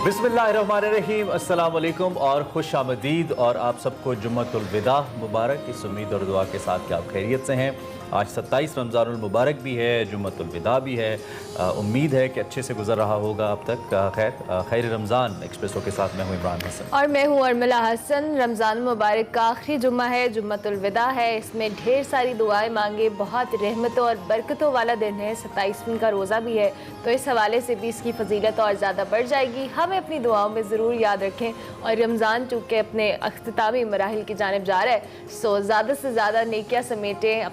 बिस्मिल्लाहिर्रहमानिर्रहीम, अस्सलाम वालेकुम और खुश आमदीद। और आप सबको जुम्मतुल विदा मुबारक। इस उम्मीद और दुआ के साथ कि आप खैरियत से हैं। आज 27 रमज़ानुल मुबारक भी है, जुम्मतुल विदा भी है। उम्मीद है कि अच्छे से गुजर रहा होगा अब तक। खैर रमज़ान एक्सप्रेसो के साथ मैं हूँ इमरान हसन और मैं हूँ अर्मिला हसन। रमज़ान मुबारक का आखिरी जुम्मा है, जुम्मतुल विदा है। इसमें ढेर सारी दुआएं मांगे, बहुत रहमतों और बरकतों वाला दिन है। 27वीं का रोज़ा भी है, तो इस हवाले से भी इसकी फजीलत और ज़्यादा बढ़ जाएगी। हमें अपनी दुआओं में ज़रूर याद रखें। और रमज़ान चूँकि अपने अख्तामी मराहिल की जानिब जा रहा है, सो ज़्यादा से ज़्यादा नेकियां समेटें,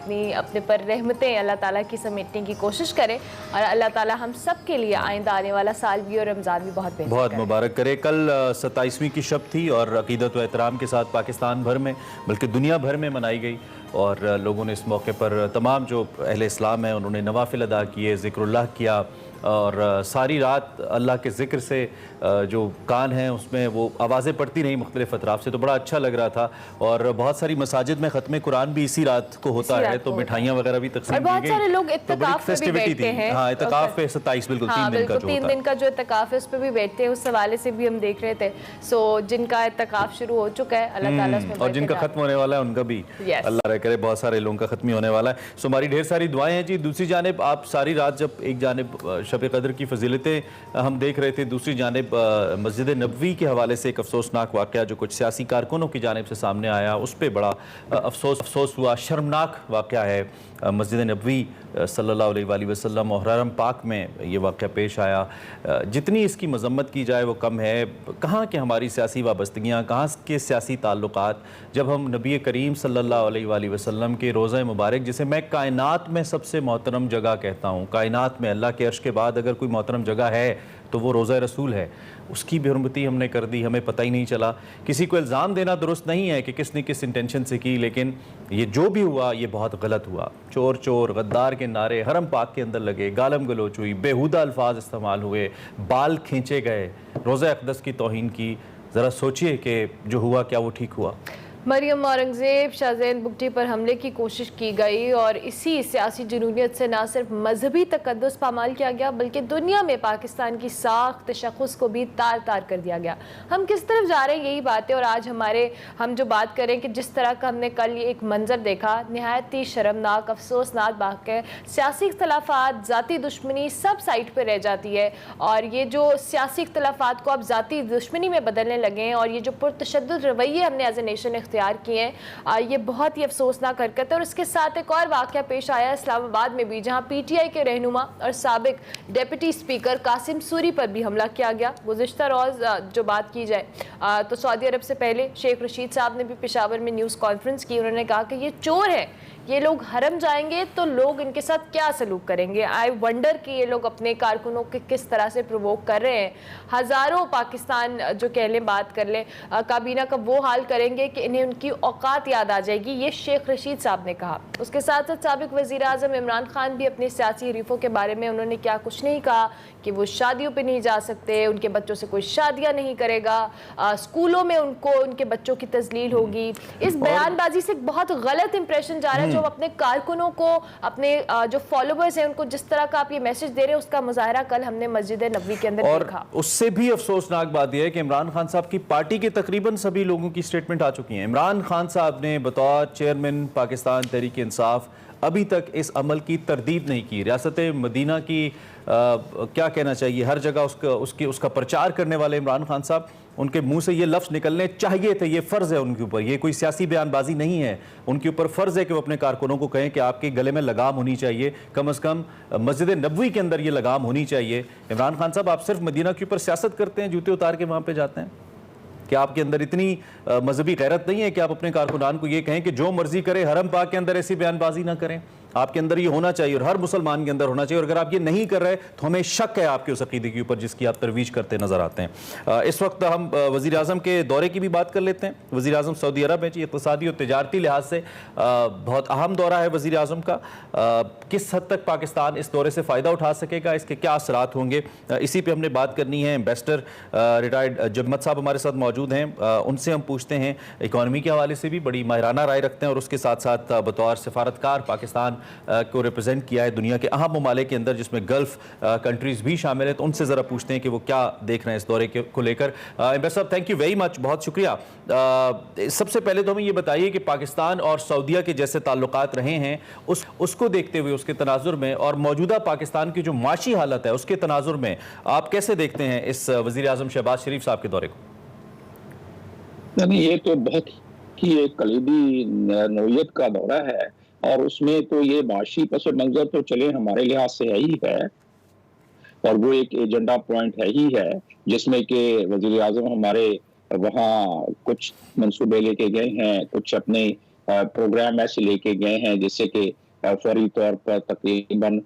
अपने पर रहमतें अल्लाह ताला की समेटने की कोशिश करें। और अल्लाह ताला हम सब के लिए आइंदा आने वाला साल भी और रमज़ान भी बहुत मुबारक करे। कल 27वीं की शब थी और अकीदत व एहतराम के साथ पाकिस्तान भर में बल्कि दुनिया भर में मनाई गई। और लोगों ने इस मौके पर तमाम जो अहले इस्लाम हैं उन्होंने नवाफिल अदा किए, ज़िक्रुल्लाह किया। और सारी रात अल्लाह के ज़िक्र से जो कान हैं उसमें वो आवाज़ें पड़ती रहीं मुख्तलिफ़ अतराफ़ से, तो बड़ा अच्छा लग रहा था। और बहुत सारी मसाजिद में ख़त्म कुरान भी इसी रात को होता है, तो मिठाइयाँ वगैरह भी तकसीम की गई। बहुत सारे लोग इत्तिकाफ़ पे भी बैठते हैं। हाँ, इत्तिकाफ़ पे 27 बिल्कुल 3 दिन का जो इत्तिकाफ़ है उस पर भी बैठते हैं। उस हवाले से भी हम देख रहे थे। सो जिनका इत्तिकाफ़ शुरू हो चुका है, अल्लाह ताला उसमें और जिनका ख़त्म होने वाला है उनका भी अल्लाह करे, बहुत सारे लोगों का ख़त्म होने वाला है। सो हमारी ढेर सारी दुआएं हैं जी। दूसरी जानिब आप सारी रात जब एक जानिब शब कदर की फजीलतें हम देख रहे थे, दूसरी जानिब मस्जिद नबवी के हवाले से एक अफसोसनाक वाक़या जो कुछ सियासी कारकुनों की जानिब से सामने आया, उस पर बड़ा अफसोस हुआ। शर्मनाक वाक़या है। मस्जिद नबवी सल्लल्लाहु अलैहि वसल्लम और हरम पाक में ये वाक़या पेश आया। जितनी इसकी मज़म्मत की जाए वो कम है। कहाँ के हमारी सियासी वाबस्तगियाँ, कहाँ के सियासी ताल्लुकात, जब हम नबी करीम सल्लल्लाहु अलैहि वसल्लम के रोज़ा मुबारक, जिसे मैं कायनात में सबसे मोहतरम जगह कहता हूँ, कायनात में अल्लाह के अर्श के बाद अगर कोई मोहतरम जगह है तो वो रोज़ा रसूल है, उसकी बेहुरमती हमने कर दी, हमें पता ही नहीं चला। किसी को इल्ज़ाम देना दुरुस्त नहीं है कि किसने किस इंटेंशन से की, लेकिन ये जो भी हुआ ये बहुत गलत हुआ। चोर चोर गद्दार के नारे हरम पाक के अंदर लगे, गालम गलोच हुई, बेहुदा अल्फाज इस्तेमाल हुए, बाल खींचे गए, रोज़ा अक़दस की तौहीन की। ज़रा सोचिए कि जो हुआ क्या वो ठीक हुआ? मरियम औरंगज़ेब शाहज़ैन बुगटी पर हमले की कोशिश की गई और इसी सियासी जुनूनियत से ना सिर्फ मजहबी तकद्दुस पामाल किया गया बल्कि दुनिया में पाकिस्तान की साख तशख़्ख़ुस को भी तार तार कर दिया गया। हम किस तरफ जा रहे हैं यही बात है। और आज हम जो बात करें कि जिस तरह का हमने कल ये एक मंजर देखा, नहायत ही शर्मनाक अफसोसनाक वाक़या। सियासी इख्तलाफात, ज़ाती दुश्मनी सब साइड पर रह जाती है। और ये जो सियासी इख्तलाफात को अब ज़ाती दुश्मनी में बदलने लगे हैं और ये जो पुरतशद्दुद रवैये हमने एज ए नेशन तैयार किए हैं, ये बहुत ही अफसोसनाक हरकत है। और इसके साथ एक और वाक़या पेश आया इस्लामाबाद में भी, जहां पीटीआई के रहनुमा और साबिक डिप्टी स्पीकर कासिम सूरी पर भी हमला किया गया। गुज़िश्ता रोज़ जो बात की जाए तो सऊदी अरब से पहले शेख रशीद साहब ने भी पेशावर में न्यूज़ कॉन्फ्रेंस की। उन्होंने कहा कि ये चोर है, ये लोग हरम जाएंगे तो लोग इनके साथ क्या सलूक करेंगे। आई वंडर कि ये लोग अपने कारकुनों के किस तरह से प्रोवोक कर रहे हैं। हज़ारों पाकिस्तान जो कह लें, बात कर लें, काबीना का वो हाल करेंगे कि इन्हें उनकी औकात याद आ जाएगी, ये शेख रशीद साहब ने कहा। उसके साथ साथ साबिक वज़ीर आज़म इमरान खान भी अपने सियासी हरीफों के बारे में उन्होंने क्या कुछ नहीं कहा कि वो शादियों पर नहीं जा सकते, उनके बच्चों से कोई शादियाँ नहीं करेगा, स्कूलों में उनको उनके बच्चों की तजलील होगी। इस बयानबाजी से बहुत गलत इंप्रेशन जा रहा है। जो अपने कारकुनों को, अपने जो फॉलोवर्स हैं उनको जिस तरह का आप ये मैसेज दे रहे हैं, उसका मुजाहरा कल हमने मस्जिद नबवी के अंदर देखा। उससे भी अफसोसनाक बात यह है कि इमरान खान साहब की पार्टी के तकरीबन सभी लोगों की स्टेटमेंट आ चुकी है। इमरान खान साहब ने बतौर चेयरमैन पाकिस्तान तहरीक इंसाफ अभी तक इस अमल की तरदीद नहीं की। रियासत मदीना की क्या कहना चाहिए, हर जगह उसका प्रचार करने वाले इमरान खान साहब, उनके मुंह से ये लफ्ज़ निकलने चाहिए थे। ये फ़र्ज़ है उनके ऊपर, ये कोई सियासी बयानबाजी नहीं है। उनके ऊपर फ़र्ज़ है कि वो अपने कारकुनों को कहें कि आपके गले में लगाम होनी चाहिए, कम से कम मस्जिद नबवी के अंदर ये लगाम होनी चाहिए। इमरान खान साहब, आप सिर्फ मदीना के ऊपर सियासत करते हैं, जूते उतार के वहाँ पर जाते हैं? कि आपके अंदर इतनी मजहबी गैरत नहीं है कि आप अपने कारकुनान को ये कहें कि जो मर्जी करे, हरम पाक के अंदर ऐसी बयानबाजी ना करें? आपके अंदर ये होना चाहिए और हर मुसलमान के अंदर होना चाहिए। और अगर आप ये नहीं कर रहे तो हमें शक है आपके उस अकीदे के ऊपर जिसकी आप तरवीज करते नजर आते हैं। इस वक्त हम वज़ीर आज़म के दौरे की भी बात कर लेते हैं। वज़ीर आज़म सऊदी अरब है जी। इक़्तिसादी और तिजारती लिहाज से बहुत अहम दौरा है वज़ीर आज़म का। किस हद तक पाकिस्तान इस दौरे से फ़ायदा उठा सकेगा, इसके क्या असरात होंगे, इसी पर हमने बात करनी है। एम्बेसडर रिटायर्ड जम्मत साहब हमारे साथ मौजूद हैं, उनसे हम पूछते हैं। इकॉनमी के हवाले से भी बड़ी माहिराना राय रखते हैं और उसके साथ साथ बतौर सफारतकार पाकिस्तान को रिप्रेजेंट किया है दुनिया के अहम ममालिक के अंदर, जिसमें गल्फ कंट्रीज़ भी शामिल है। तो उनसे ज़रा पूछते हैं कि वो क्या देख रहे हैं इस दौरे को लेकर। एम्बेसडर साहब, थैंक यू वेरी मच, बहुत शुक्रिया। सबसे पहले तो हमें ये बताइए कि पाकिस्तान और सऊदीया के जैसे ताल्लुकात रहे हैं, उसको देखते हुए, उसके तनाजुर में, और मौजूदा पाकिस्तान की जो माशी हालत है उसके तनाजुर में आप कैसे देखते हैं इस वज़ीर आज़म शहबाज शरीफ साहब के दौरे को? नहीं, ये तो बहुत ही एक कलीदी नौयत का दौरा है, और उसमें तो ये माशी पस मंजर तो चले हमारे लिहाज से है ही है, और वो एक एजेंडा पॉइंट है ही है, जिसमें कि वज़ीर आज़म हमारे वहाँ कुछ मंसूबे लेके गए हैं, कुछ अपने प्रोग्राम ऐसे लेके गए हैं, जिससे कि फौरी तौर पर तकरीबन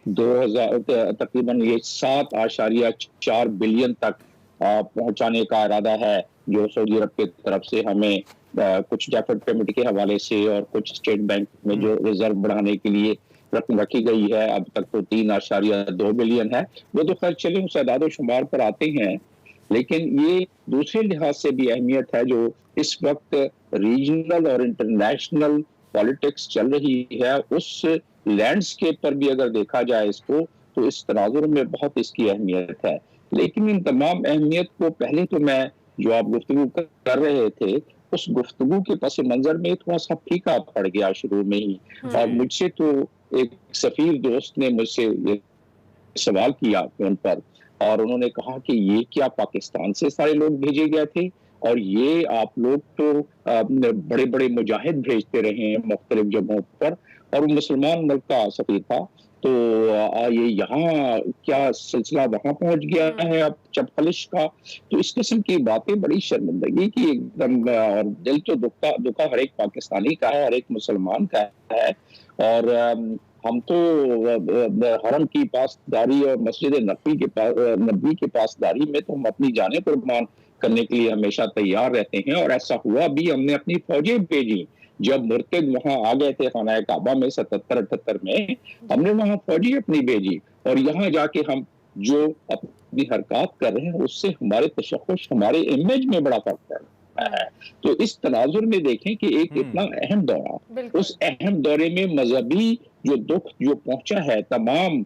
2000 ये 7.4 बिलियन तक पहुंचाने का इरादा है, जो सऊदी अरब की तरफ से हमें कुछ डेफर्ड पेमेंट के हवाले से और कुछ स्टेट बैंक में जो रिजर्व बढ़ाने के लिए रकम रखी गई है। अब तक तो 3.2 बिलियन है। वो तो खैर चले उस आदाद शुमार पर आते हैं, लेकिन ये दूसरे लिहाज से भी अहमियत है जो इस वक्त रीजनल और इंटरनेशनल पॉलिटिक्स चल रही है, उस लैंडस्केप पर भी अगर देखा जाए इसको, तो इस तनाजुर में बहुत इसकी अहमियत है। लेकिन इन तमाम अहमियत को पहले तो मैं जो आप गुफ्तगू कर रहे थे, उस गुफ्तगू के पस मंजर में थोड़ा सा फीका पड़ गया शुरू में ही। और मुझसे तो एक सफीर दोस्त ने मुझसे ये सवाल किया फोन पर, और उन्होंने कहा कि ये क्या पाकिस्तान से सारे लोग भेजे गए थे, और ये आप लोग तो बड़े बड़े मुजाहिद भेजते रहे हैं मुख्तलिफ जगहों पर, और वो मुसलमान मुल्क का सफीर था, तो ये यहाँ क्या सिलसिला वहां पहुंच गया है अब चपखलिश का। तो इस किस्म की बातें बड़ी शर्मिंदगी की एकदम, और दिल तो दुखा हर एक पाकिस्तानी का है, हर एक मुसलमान का है। और हम तो हरम की पासदारी और मस्जिद नबी के पासदारी में तो हम अपनी जानें कुर्बान करने के लिए हमेशा तैयार रहते हैं, और ऐसा हुआ भी। हमने अपनी फौजें भेजी जब मुर्तद वहां आ गए थे खाना काबा में 77-78 में, हमने वहां फौजी अपनी भेजी, और यहाँ जाके हम जो अपनी हरकत कर रहे हैं उससे हमारे तशख्खुस, हमारे इमेज में बड़ा फर्क पड़ रहा है। तो इस तनाजुर में देखें कि एक इतना अहम दौरा, उस अहम दौरे में मजहबी जो दुख जो पहुंचा है तमाम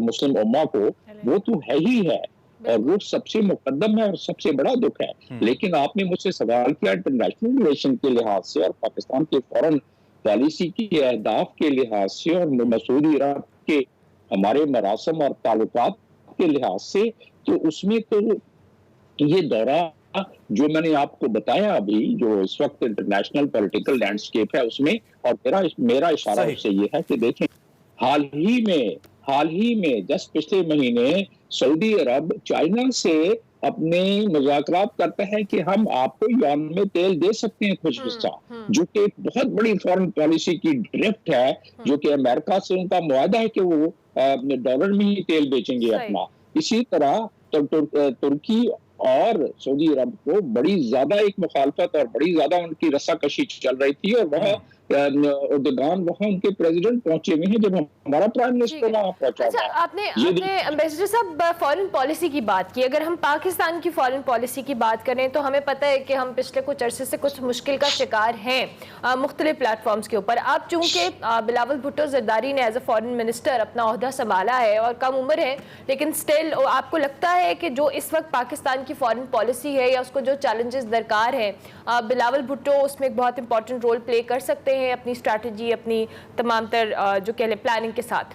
मुस्लिम उम्मा को, वो तो है ही है, और वो सबसे मुकद्दम है और सबसे बड़ा दुख है। लेकिन आपने मुझसे सवाल किया इंटरनेशनल रिलेशन के लिहाज से और पाकिस्तान के फॉरेन पॉलिसी की अहदाफ के लिहाज से और मसूदी अरब के हमारे मरासम और ताल्लुकात के लिहाज से, तो उसमें तो ये दौरा जो मैंने आपको बताया अभी, जो इस वक्त इंटरनेशनल पॉलिटिकल लैंडस्केप है उसमें, और मेरा इशारा उससे ये है कि देखें हाल ही में जस्ट पिछले महीने सऊदी अरब चाइना से अपने मुज़ाकरात करता है कि हम आपको युआन में तेल दे सकते हैं कुछ हिस्सा, जो कि एक बहुत बड़ी फॉरेन पॉलिसी की ड्रिफ्ट है, जो कि अमेरिका से उनका मुआहदा है कि वो डॉलर में ही तेल बेचेंगे अपना। इसी तरह तुर्की और सऊदी अरब को बड़ी ज्यादा एक मुखालफत और बड़ी ज्यादा उनकी रस्साकशी चल रही थी, और वहाँ उर्दगान वहाँ उनके प्रेसिडेंट पहुंचे हुए हैं जब हमारा प्राइम मिनिस्टर वहाँ पहुंचा। अच्छा, आपने एम्बेसडर साहब फॉरेन पॉलिसी की बात की। अगर हम पाकिस्तान की फॉरेन पॉलिसी की बात करें तो हमें पता है कि हम पिछले कुछ अरसे से कुछ मुश्किल का शिकार हैं मुख्तलिफ प्लेटफॉर्म्स के ऊपर। आप चूंकि बिलावल भुट्टो जरदारी ने एज अ फॉरेन मिनिस्टर अपना ओहदा संभाला है और कम उम्र है, लेकिन स्टिल आपको लगता है कि जो इस वक्त पाकिस्तान की फॉरेन पॉलिसी है या उसको जो चैलेंजेस दरकार है, बिलावल भुट्टो उसमें एक बहुत इंपॉर्टेंट रोल प्ले कर सकते हैं अपनी स्ट्रैटेजी, अपनी तमाम तर जो कह लें प्लानिंग के साथ?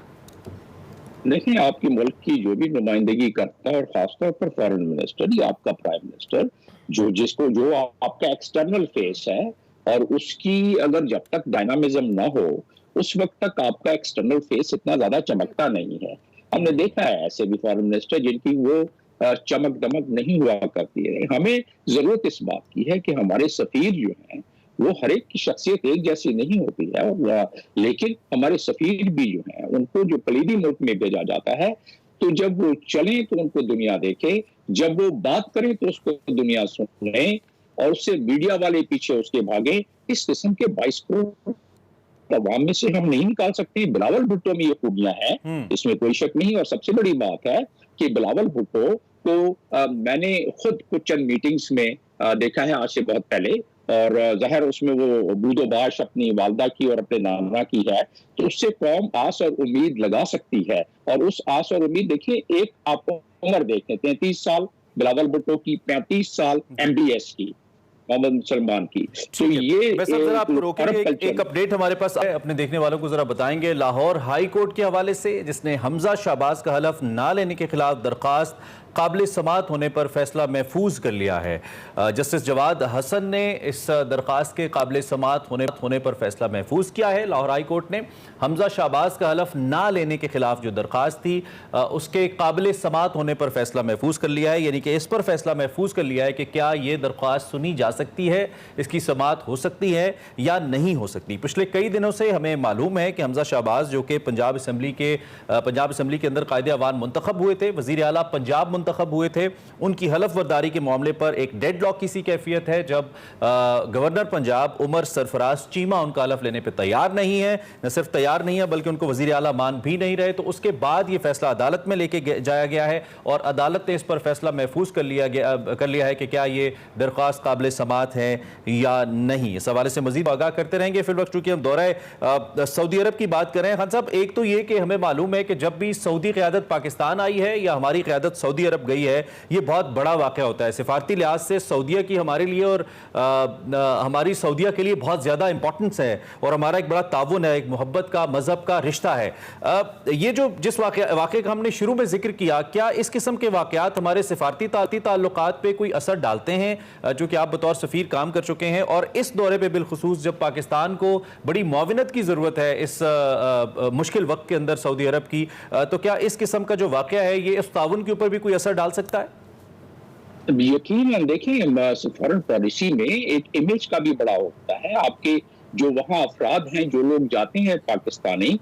देखिए, आपके मुल्क की जो भी नुमाइंदगी करता है, और खासतौर पर फॉरेन मिनिस्टर या आपका प्राइम मिनिस्टर, जो आपका एक्सटर्नल फेस है, और उसकी अगर जब तक डायनामिज्म ना हो उस वक्त तक आपका एक्सटर्नल फेस इतना ज्यादा चमकता नहीं है। हमने देखा है ऐसे भी फॉरेन मिनिस्टर जिनकी वो चमक दमक नहीं हुआ करती है। हमें जरूरत इस बात की है कि हमारे सफीर जो हैं वो हर एक की शख्सियत एक जैसी नहीं होती है, और लेकिन हमारे सफीर भी जो हैं उनको जो कलीदी मुल्क में भेजा जाता है, तो जब वो चलें तो उनको दुनिया देखे, जब वो बात करें तो उसको दुनिया सुने, और उससे मीडिया वाले पीछे उसके भागे। इस किस्म के 22 करोड़ अवाम में से हम नहीं निकाल सकते। बिलावल भुट्टो में ये खूबियां हैं, इसमें कोई शक नहीं। और सबसे बड़ी बात है कि बिलावल भुट्टो को मैंने खुद कुछ चंद मीटिंग्स में देखा है आज से बहुत पहले, और ज़ाहिर उसमें वो बूदोबाश अपनी वालदा की और अपने नाना की है, तो उससे कौम आस और उम्मीद लगा सकती है। और उस आस और उम्मीद देखिए, एक आप उम्र देखें 33 साल बिलावल भुट्टो की, 35 साल MBS की, मोहम्मद सलमान की। तो ये आपको रोकेंगे, एक अपडेट हमारे पास है, अपने देखने वालों को जरा बताएंगे। लाहौर हाई कोर्ट के हवाले से, जिसने हमजा शहबाज का हलफ ना लेने के खिलाफ दरखास्त काबिल समात होने पर फैसला महफूज कर लिया है। जस्टिस जवाद हसन ने इस दरखास्त के काबिल समात होने पर फैसला महफूज किया है। लाहौर हाई कोर्ट ने हमजा शहबाज का हलफ ना लेने के खिलाफ जो दरखास्त थी उसके काबिल समात होने पर फैसला महफूज कर लिया है, यानी कि इस पर फैसला महफूज कर लिया है कि क्या ये दरखास्त सुनी जा सकती है, इसकी समात हो सकती है या नहीं हो सकती। पिछले कई दिनों से हमें मालूम है कि हमजा शहबाज जो कि पंजाब असम्बली के अंदर कायदे अवान मुंतखब हुए थे, वज़ीर आला पंजाब मुंतखब हुए थे, उनकी हलफ वर्दारी के मामले पर एक डेडलॉक की सी कैफियत है जब गवर्नर पंजाब उमर सरफराज चीमा उनका हलफ लेने पर तैयार नहीं है, न सिर्फ तैयार नहीं है बल्कि उनको वज़ीर आला मान भी नहीं रहे। तो उसके बाद ये फैसला अदालत में लेके जाया गया है और अदालत ने इस पर फैसला महफूज कर लिया है कि क्या ये दरख्वास्त काबिल समात है या नहीं। इस हवाले से मजीद आगाह करते रहेंगे। फिर वक्त चूंकि हम दौरा सऊदी अरब की बात करें, खान साहब, एक तो ये कि हमें मालूम है कि जब भी सऊदी क़यादत पाकिस्तान आई है या हमारी क़यादत सऊदी अरब गई है, ये बहुत बड़ा वाक़या होता है। सिफारती लिहाज से सऊदीया की हमारे लिए और हमारी सऊदीया के लिए बहुत ज़्यादा इंपॉर्टेंस है और हमारा एक बड़ा ताउन है, एक मोहब्बत का, मजहब का रिश्ता है। ये जो जिस वाक़े का हमने शुरू में जिक्र किया, क्या इस किस्म के वाक़यात हमारे सिफारती ताल्लुकात पे कोई असर डालते हैं, जो कि आप बतौर सफ़ीर काम कर चुके हैं? और इस दौरे पे बिलखुसूस जब पाकिस्तान को बड़ी मुआविनत की ज़रूरत है इस मुश्किल वक्त के अंदर सऊदी अरब की, तो क्या इस किस्म का जो वाक़या है ये इस ताउन के ऊपर भी कोई असर डाल सकता है? यकीनन देखें, फॉरेन पॉलिसी में एक इमेज का भी बड़ा होता है। आपके जो वहाँ अफराद हैं, जो लोग जाते हैं पाकिस्तानी,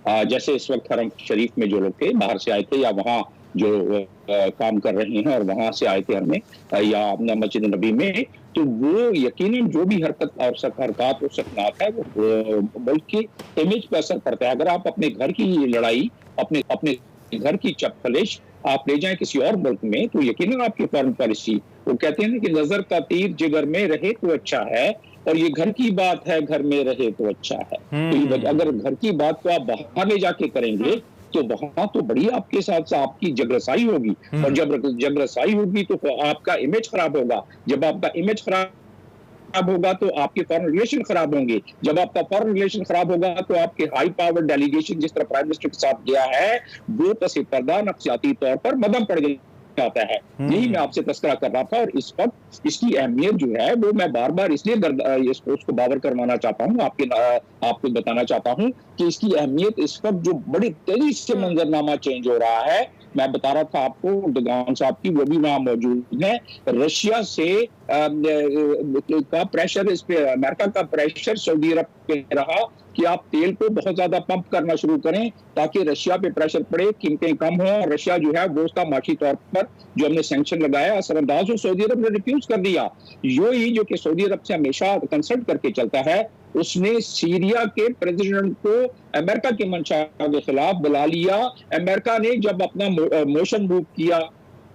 जैसे इस वक्त हरम शरीफ में जो लोग थे, बाहर से आए थे या वहाँ जो काम कर रहे हैं और वहाँ से आए थे हमें, या अपना मस्जिद नबी में, तो वो यकीनन जो भी हरकत और हरकत और सकनात है वो मुल्क की इमेज पर असर पड़ता है। अगर आप अपने घर की लड़ाई, अपने घर की चपखलिश आप ले जाएं किसी और मुल्क में, तो यकीनन आपकी फॉरेन पॉलिसी, वो कहते हैं ना कि नजर का तीर जिगर में रहे तो अच्छा है, और ये घर की बात है, घर में रहे तो अच्छा है। तो अगर घर की बात को आप बाहर ले जाके करेंगे तो वहां तो बड़ी आपके साथ आपकी जगरसाई होगी, और जब जगरसाई होगी तो आपका इमेज खराब होगा। जब आपका इमेज खराब होगा तो आपके फॉरेन रिलेशन खराब होंगे। जब आपका फॉरेन रिलेशन खराब होगा तो आपके हाई पावर डेलीगेशन जिस तरह प्राइम मिनिस्टर के साथ गया है, वो पसे पर्दा नफसियाती तौर पर मदम पड़ जाता है। यही मैं आपसे तस्करा कर रहा था, और इस वक्त इसकी अहमियत जो है वो मैं बार बार इसलिए उसको बावर करवाना चाहता हूँ, आपको बताना चाहता हूँ कि इसकी अहमियत इस वक्त जो बड़ी तेजी से मंजरनामा चेंज हो रहा है। मैं बता रहा था आपको, डगान साहब की वो भी वहां मौजूद है, रशिया से का प्रेशर, इस पे अमेरिका का प्रेशर सऊदी अरब पे रहा कि आप तेल को बहुत ज्यादा पंप करना शुरू करें ताकि रशिया पे प्रेशर पड़े, कीमतें कम हो, और रशिया जो है वो उसका माशी तौर पर जो हमने सैंक्शन लगाया असरअंदाज हो, सऊदी अरब ने रिफ्यूज कर दिया। यूएई जो कि सऊदी अरब से हमेशा कंसल्ट करके चलता है, उसने सीरिया के प्रेसिडेंट को अमेरिका की मंशा के खिलाफ बुला लिया। अमेरिका ने जब अपना मोशन मूव किया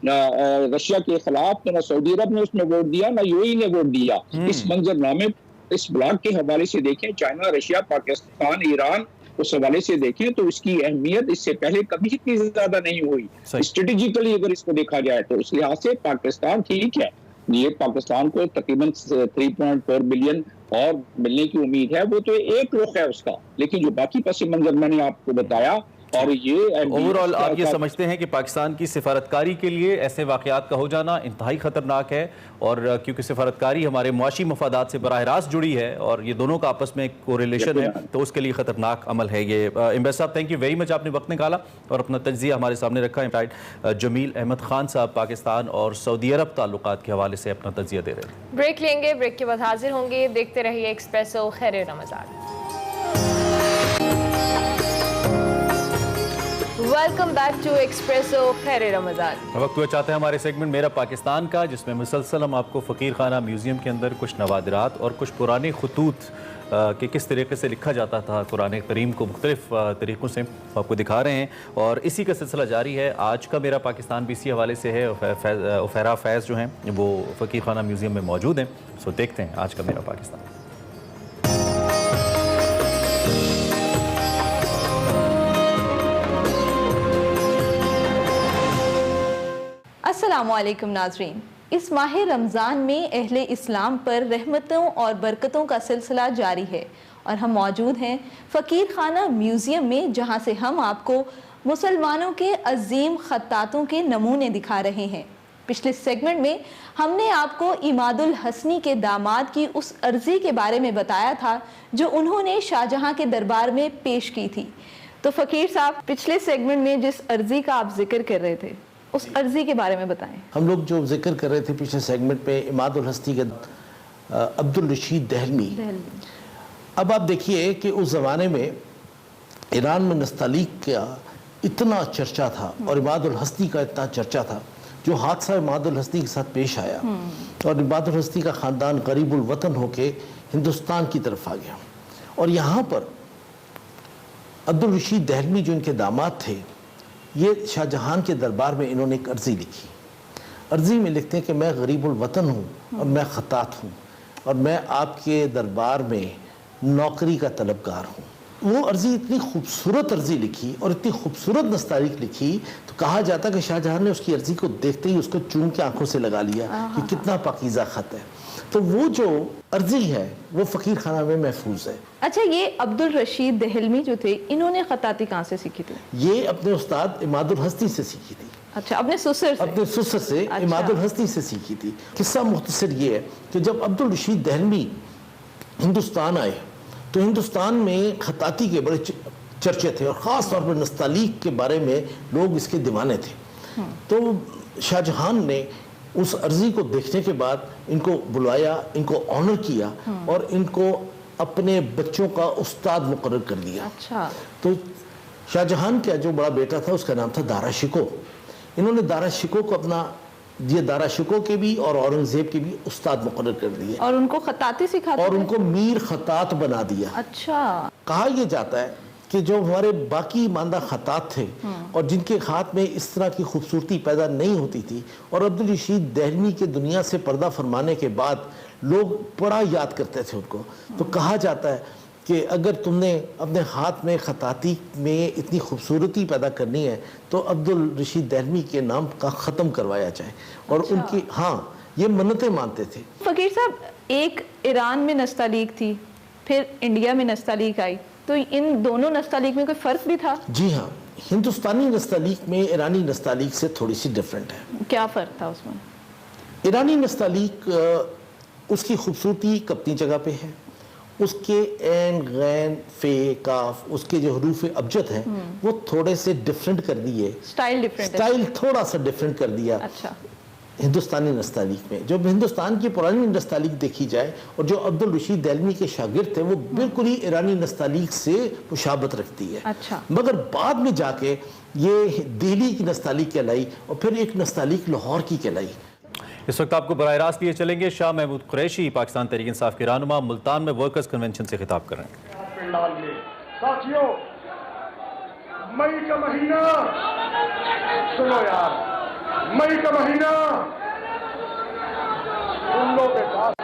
रशिया के खिलाफ, तो ना सऊदी अरब ने उसमें वोट दिया, ना यूएई ने वोट दिया। इस मंजरनामे, इस ब्लॉक के हवाले से देखें, चाइना, रशिया, पाकिस्तान, ईरान, उस हवाले से देखें तो इसकी अहमियत इससे पहले कभी इतनी ज्यादा नहीं हुई। स्ट्रेटेजिकली अगर इसको देखा जाए तो इस लिहाज से पाकिस्तान ठीक है, ये पाकिस्तान को तकरीबन 3.4 बिलियन और मिलने की उम्मीद है, वो तो एक रुख है उसका, लेकिन जो बाकी पस मंजर मैंने आपको बताया, और ये ओवरऑल आप ये समझते हैं कि पाकिस्तान की सिफारतकारी के लिए ऐसे वाक़यात का हो जाना इंतहाई ख़तरनाक है, और क्योंकि सिफारतकारी हमारे मुआशी मफादात से बराह रास्त जुड़ी है और ये दोनों का आपस में कोरिलेशन है, तो उसके लिए ख़तरनाक अमल है ये। एम्बेसडर साहब, थैंक यू वेरी मच, आपने वक्त निकाला और अपना तज्ज़िया हमारे सामने रखा है। जमील अहमद खान साहब पाकिस्तान और सऊदी अरब ताल्लुकात के हवाले से अपना तज्ज़िया दे रहे थे। ब्रेक लेंगे, ब्रेक के बाद हाजिर होंगे। देखते रहिए एक्सप्रेसो। खैर रमज़ान। Welcome back to Expresso. खैर रमज़ान। वक्त हुआ चाहते हैं हमारे सेगमेंट मेरा पाकिस्तान का, जिसमें मुसलसल हम आपको फ़कीर खाना म्यूज़ियम के अंदर कुछ नवादिरात और कुछ पुराने खतूत कि किस तरीके से लिखा जाता था कुरान करीम को मुख्तलिफ तरीक़ों से आपको दिखा रहे हैं, और इसी का सिलसिला जारी है। आज का मेरा पाकिस्तान भी इसी हवाले से है। उफैरा फैज़ जो हैं वो फ़कीर खाना म्यूज़ियम में मौजूद हैं। सो देखते हैं आज का मेरा पाकिस्तान। अस्सलामुअलैकुम नाज़रीन, इस माह रमज़ान में अहले इस्लाम पर रहमतों और बरकतों का सिलसिला जारी है और हम मौजूद हैं फ़कीर खाना म्यूज़ियम में, जहां से हम आपको मुसलमानों के अजीम ख़त्तातों के नमूने दिखा रहे हैं। पिछले सेगमेंट में हमने आपको इमादुल हसनी के दामाद की उस अर्ज़ी के बारे में बताया था जो उन्होंने शाहजहां के दरबार में पेश की थी। तो फ़कीर साहब, पिछले सेगमेंट में जिस अर्ज़ी का आप जिक्र कर रहे थे उस अर्जी के बारे में बताएं। हम लोग जो जिक्र कर रहे थे पिछले सेगमेंट में इमादुल हसनी के अब्दुल रशीद दहलवी। अब आप देखिए कि उस ज़माने में ईरान में नस्तालीक का इतना चर्चा था और इमादुल हसनी का इतना चर्चा था, जो हादसा इमादुल हसनी के साथ पेश आया और इमादुल हसनी का ख़ानदान गरीबुल वतन होके हिंदुस्तान की तरफ आ गया। और यहाँ पर अब्दुल रशीद दहलवी जो इनके दामाद थे, ये शाहजहां के दरबार में इन्होंने एक अर्ज़ी लिखी। अर्ज़ी में लिखते हैं कि मैं गरीबुल वतन हूँ और मैं ख़त्तात हूँ और मैं आपके दरबार में नौकरी का तलबगार हूँ। वो अर्ज़ी इतनी खूबसूरत अर्ज़ी लिखी और इतनी खूबसूरत नस्तारीख लिखी, तो कहा जाता कि शाहजहां ने उसकी अर्ज़ी को देखते ही उसको चूम के आंखों से लगा लिया कि कितना पाकीज़ा ख़त है। तो वो जो अर्ज़ी है वो फ़कीर खाना में महफूज है। अच्छा, ये अब्दुल रशीद दहलवी जो थे, इन्होंने ख़त्ताती कहाँ से सीखी थी? ये अपने उस्ताद इमादुल हसनी से सीखी थी। अच्छा, अपने ससुर से? अपने ससुर से। अच्छा। इमादुल हसनी से सीखी थी। किस्सा मुख्तसर ये है कि जब अब्दुल रशीद दहलवी हिंदुस्तान आए तो हिंदुस्तान में ख़त्ताती के बड़े चर्चे थे और ख़ास तौर पर नस्तालीक के बारे में लोग इसके दीवाने थे। तो शाहजहां ने उस अर्ज़ी को देखने के बाद इनको बुलाया, इनको ऑनर किया और इनको अपने बच्चों का उस्ताद मुकर्रर कर दिया। अच्छा। तो शाहजहां का जो बड़ा बेटा था उसका नाम था दारा शिको। इन्होंने दारा शिको को अपना ये दारा शिको के भी और औरंगजेब के भी उस्ताद मुकर्रर कर दिए और उनको खत्ताती सिखाते और उनको मीर खत्तात बना दिया। अच्छा। कहा यह जाता है कि जो हमारे बाकी ईमानदा खत्तात थे और जिनके हाथ में इस तरह की खूबसूरती पैदा नहीं होती थी, और अब्दुल रशीद दहलवी के दुनिया से पर्दा फरमाने के बाद लोग बड़ा याद करते थे उनको। तो कहा जाता है कि अगर तुमने अपने हाथ में खत्ताती में इतनी खूबसूरती पैदा करनी है तो अब्दुल रशीद दहलवी के नाम का ख़त्म करवाया जाए। और अच्छा। उनकी ये मन्नतें मानते थे। फ़कीर साहब, एक ईरान में नस्तालीक थी, फिर इंडिया में नस्तालीक आई, तो इन दोनों नस्तालीक में कोई फ़र्क भी था? जी हाँ, हिंदुस्तानी नस्तालीक में ईरानी नस्तालीक से थोड़ी सी डिफरेंट है। क्या फ़र्क था उसमें? ईरानी नस्तालीक उसकी खूबसूरती अपनी जगह पे है, उसके ऐन गैन फे काफ उसके जो हरूफ अबजद हैं वो थोड़े से डिफरेंट कर दिए। स्टाइल डिफरेंट, स्टाइल थोड़ा सा डिफरेंट कर दिया। अच्छा। हिंदुस्तानी नस्तालीक में जब हिंदुस्तान की पुरानी नस्तालीक देखी जाए और जो अब्दुल रशीद दहलवी के शागिर्द थे वो बिल्कुल ही ईरानी नस्तालीक से मुशाबत रखती है। अच्छा। मगर बाद में जाके ये दिल्ली की नस्तालीक कहलाई और फिर एक नस्तालीक लाहौर की कहलाई। इस वक्त आपको बराह रास्त लिए चलेंगे। शाह महमूद कुरैशी पाकिस्तान तहरीक इंसाफ के रहनुमा मुल्तान में वर्कर्स कन्वेंशन से खिताब कर रहे हैं। साथियों, मई का महीना, सुनो यार, मई का महीना उन लोगों के साथ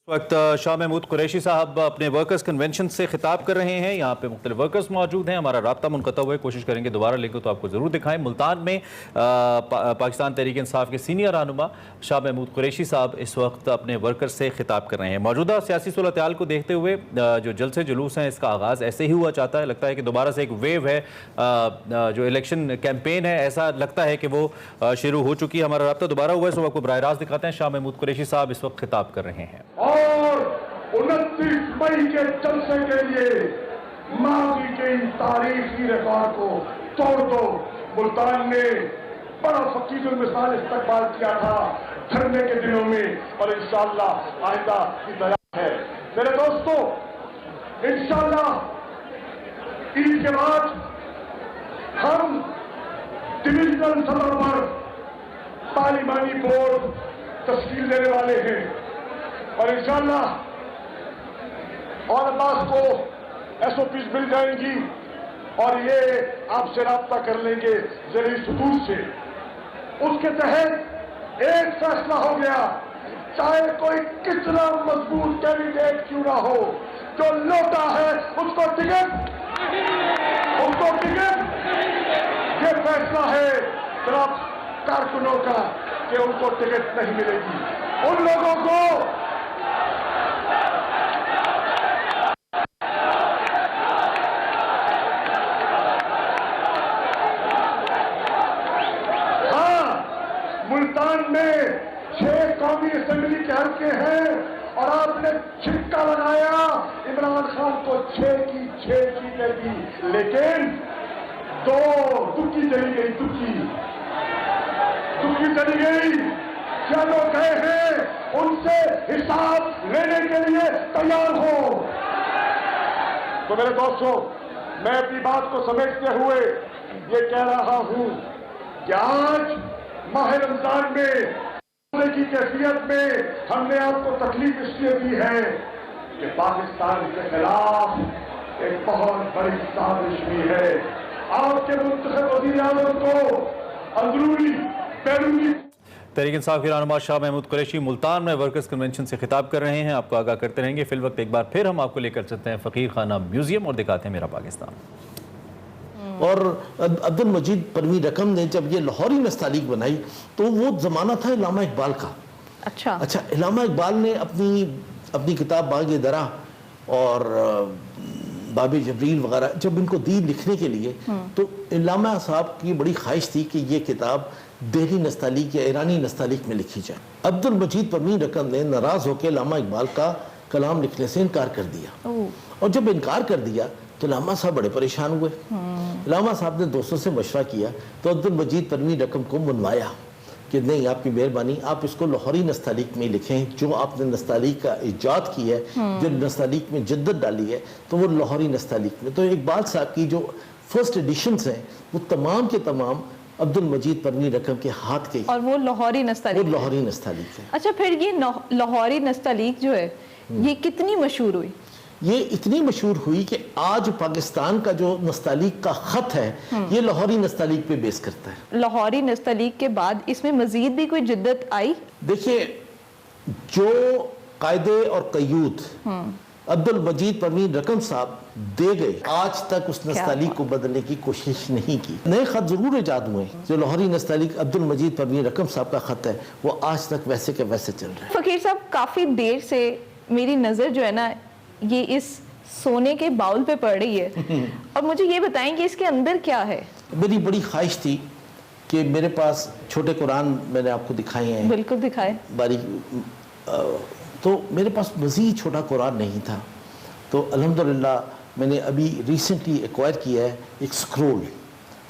इस वक्त शाह महमूद कुरैशी साहब अपने वर्कर्स कन्वेंशन से खिताब कर रहे हैं। यहाँ पे मुख्तलिफ वर्कर्स मौजूद हैं। हमारा राब्ता मुनक़ता हुआ है, कोशिश करेंगे दोबारा लेंगे तो आपको ज़रूर दिखाएं। मुल्तान में पाकिस्तान तहरीक इंसाफ के सीनियर रहनुमा शाह महमूद कुरैशी साहब इस वक्त अपने वर्कर्स से खिताब कर रहे हैं। मौजूदा सियासी सूरत-ए-हाल को देखते हुए जो जलसे जुलूस हैं इसका आगाज़ ऐसे ही हुआ चाहता है। लगता है कि दोबारा से एक वेव है, जो इलेक्शन कैंपेन है ऐसा लगता है कि वो शुरू हो चुकी है। हमारा राब्ता दोबारा हुआ है, सो आपको बराह रास्त दिखाते हैं। शाह महमूद कुरैशी साहब इस वक्त खिताब कर रहे हैं। और 29 मई के जलसे के लिए माजी के इन तारीखी रिकॉर्ड को तोड़ दो। मुल्तान ने बड़ा फकीरुल मिसाल इस्तकबाल किया था धरने के दिनों में और इंशाअल्लाह आइंदा की तैयारी है। मेरे दोस्तों, इंशाअल्लाह ईद के बाद हम डिविजनल सतह पर पार्लिमानी बोर्ड तश्कील देने वाले हैं। और इंशाअल्लाह और अब्बास को SOPs मिल जाएंगी और ये आपसे राब्ता कर लेंगे ज़रिए सुदूर से। उसके तहत एक फैसला हो गया, चाहे कोई कितना मजबूत कैंडिडेट क्यों ना हो, जो लौटा है उसको टिकट। ये फैसला है जनाब कारकुनों का कि उनको टिकट नहीं मिलेगी। उन लोगों को मुल्तान में 6 कौमी असेंबली के हल्के हैं और आपने छिक्का लगाया इमरान खान को 6 की 6 सीटें दी, लेकिन 2 दुखी चली गई, दुखी चली गई। क्या लोग गए हैं उनसे हिसाब लेने के लिए तैयार हो। तो मेरे दोस्तों, मैं अपनी बात को समेटते हुए ये कह रहा हूं कि आज माह रमजान में की कैफियत में हमने आपको तकलीफ इसलिए दी है कि पाकिस्तान के खिलाफ एक बहुत बड़ी साजिश हुई है। आपके मुंतखब वज़ीर आज़म को अंदरूनी बैरूनी तहरीक इंसाफ के रहनुमा शाह महमूद कुरैशी मुल्तान में वर्कर्स कन्वेंशन से खिताब कर रहे हैं। आपको आगाह करते रहेंगे। फिल वक्त एक बार फिर हम आपको लेकर चलते हैं फ़कीर खाना म्यूजियम और दिखाते हैं मेरा पाकिस्तान। और अब्दुल मजीद परवीन रकम ने जब ये लाहौरी नस्तालीक बनाई तो वो ज़माना था इलामा इकबाल का। अच्छा, इलामा इकबाल ने अपनी किताब बाग़ दरा और बाब जबरील वगैरह जब इनको दी लिखने के लिए, तो इलामा साहब की बड़ी ख्वाहिश थी कि ये किताब देहरी नस्तालीक या ईरानी नस्तालीक में लिखी जाए। अब्दुल मजीद परवीन रकम ने नाराज़ होकर इलामा इकबाल का कलाम लिखने से इनकार कर दिया। और जब इनकार कर दिया तो लामा साहब बड़े परेशान हुए। लामा साहब ने दोस्तों से मशवरा किया तो अब्दुल मजीद परवीन रकम को मनवाया कि नहीं, आपकी मेहरबानी, आप इसको लाहौरी नस्तालीक में लिखें। जो आपने नस्तालीक का इजाद की है, जो नस्तालीक में जिद्दत डाली है, तो वो लाहौरी नस्तालीक में। तो इकबाल साहब की जो फर्स्ट एडिशंस हैं वो तमाम के तमाम अब्दुल मजीद परवीन रकम के हाथ के, और वो लाहौरी नस्तालीक है। अच्छा, फिर ये लाहौरी नस्तालीक जो है ये कितनी मशहूर हुई? ये इतनी मशहूर हुई कि आज पाकिस्तान का जो नस्तालीक का खत है ये लाहौरी नस्तालीक पे बेस करता है। लाहौरी नस्तालीक के बाद इसमें मजीद भी कोई जिद्दत आई? देखिए, जो कायदे और कयूद अब्दुल मजीद परवीन रकम साहब दे गए, आज तक उस नस्तालीक को बदलने की कोशिश नहीं की। नए खत जरूर इजाद हुए। जो लाहौरी नस्तालीक अब्दुल मजीद परवीन रकम साहब का खत है वो आज तक वैसे के वैसे चल रहा है। फकीर साहब, काफी देर से मेरी नजर जो है ना ये इस सोने के बाउल पे पड़ रही है और मुझे ये बताएं कि इसके अंदर क्या है। मेरी बड़ी ख्वाहिश थी कि मेरे पास छोटे कुरान मैंने आपको दिखाए हैं, बिल्कुल दिखाए बारीक, तो मेरे पास मज़ीद छोटा कुरान नहीं था। तो अल्हम्दुलिल्लाह मैंने अभी रिसेंटली एक्वायर किया है एक स्क्रोल।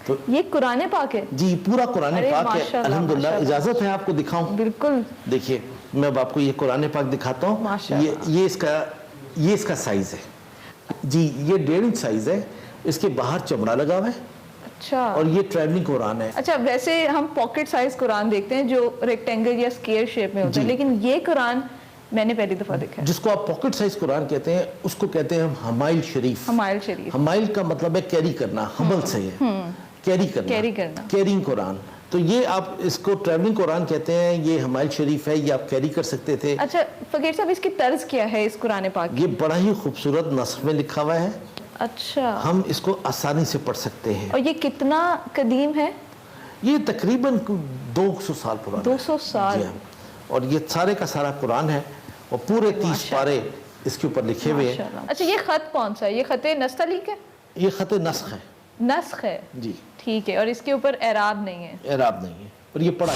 तो ये कुरान पाक है जी? पूरा कुरान पाक है अल्हम्दुलिल्लाह। इजाज़त है आपको दिखाऊं? बिल्कुल। देखिए, मैं अब आपको ये कुरान पाक दिखाता हूँ। ये इसका साइज है जी, ये 1.5 इंच साइज है। इसके बाहर चमड़ा लगा हुआ है। अच्छा। और ये ट्रैवलिंग कुरान है। अच्छा, वैसे हम पॉकेट साइज कुरान देखते हैं जो रेक्टेंगल या स्क्वायर शेप में होता है, लेकिन ये कुरान मैंने पहली दफा देखा है। जिसको आप पॉकेट साइज कुरान कहते हैं उसको कहते हैं हम हमाइल शरीफ। हमाइल शरीफ, हमाइल का मतलब है कैरी करना, हमल से है कैरी करना, कैरिंग कुरान। तो ये आप इसको ट्रैवलिंग कुरान कहते हैं, ये हमाइल शरीफ है, ये आप कैरी कर सकते थे। अच्छा फकीर साहब, इसकी तर्ज क्या है इस कुरान पाक? ये बड़ा ही खूबसूरत नस्ख में लिखा हुआ है। अच्छा। हम इसको आसानी से पढ़ सकते हैं। और ये कितना कदीम है? ये तकरीबन 200 साल पुराना। 200 साल। और ये सारे का सारा कुरान है और पूरे 30 पारे इसके ऊपर लिखे हुए हैं। अच्छा, ये खत कौन सा है? ये खत नस्तलीक है? ये खत नस्ख है। नस्ख है जी, ठीक है। और इसके ऊपर एराब नहीं है? एराब नहीं है, और ये पढ़ा